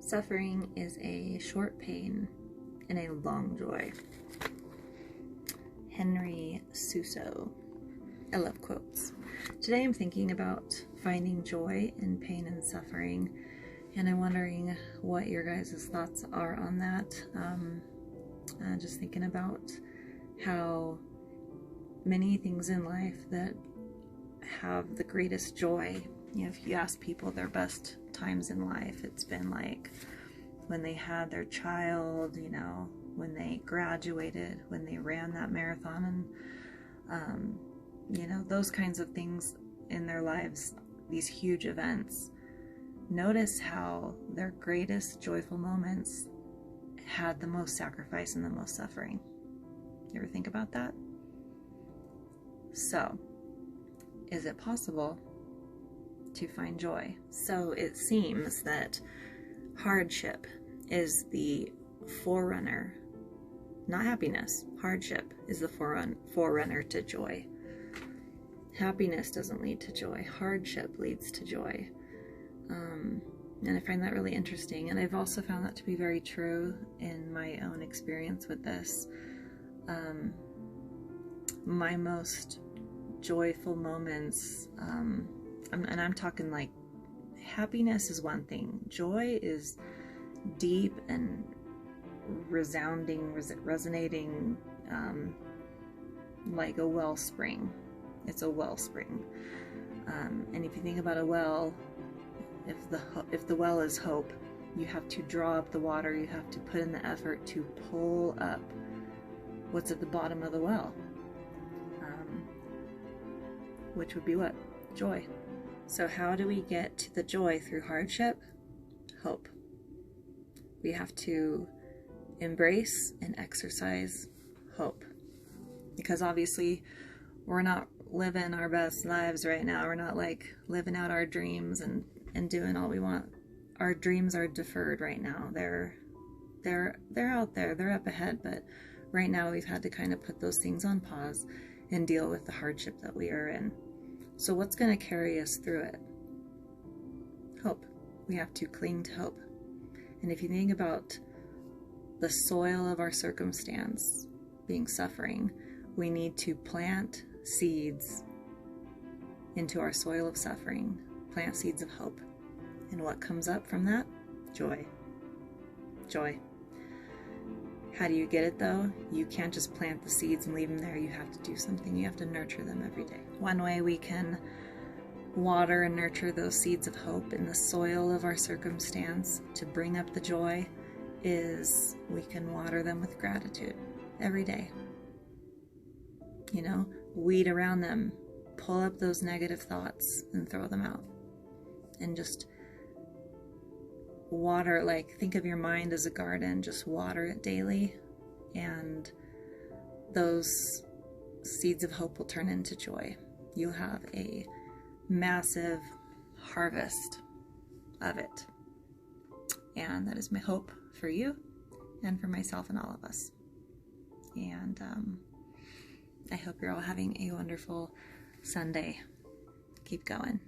Suffering is a short pain and a long joy. Henry Suso. I love quotes. Today I'm thinking about finding joy in pain and suffering, and I'm wondering what your guys' thoughts are on that. Just thinking about how many things in life that have the greatest joy. You know, if you ask people their best times in life, it's been like when they had their child, you know, when they graduated, when they ran that marathon, and you know, those kinds of things in their lives, these huge events. Notice how their greatest joyful moments had the most sacrifice and the most suffering. You ever think about that? So, is it possible to find joy? So it seems that hardship is the forerunner, not happiness. Hardship is the forerunner to joy. Happiness doesn't lead to joy. Hardship leads to joy. And I find that really interesting. And I've also found that to be very true in my own experience with this. My most joyful moments, and I'm talking like happiness is one thing. Joy is deep and resounding, resonating, like a wellspring. It's a wellspring. And if you think about a well, if the well is hope, you have to draw up the water, you have to put in the effort to pull up what's at the bottom of the well, which would be what? Joy. So how do we get to the joy through hardship? Hope. We have to embrace and exercise hope, because obviously we're not living our best lives right now. We're not like living out our dreams and doing all we want. Our dreams are deferred right now. They're out there, they're up ahead, but right now we've had to kind of put those things on pause and deal with the hardship that we are in. So what's going to carry us through it? Hope. We have to cling to hope. And if you think about the soil of our circumstance being suffering, we need to plant seeds into our soil of suffering, plant seeds of hope. And what comes up from that? Joy. Joy. How do you get it though? You can't just plant the seeds and leave them there. You have to do something. You have to nurture them every day. One way we can water and nurture those seeds of hope in the soil of our circumstance to bring up the joy is we can water them with gratitude every day. You know, weed around them, pull up those negative thoughts and throw them out. And just water, like think of your mind as a garden, just water it daily, and those seeds of hope will turn into joy. You'll have a massive harvest of it. And that is my hope for you and for myself and all of us. And I hope you're all having a wonderful Sunday. Keep going.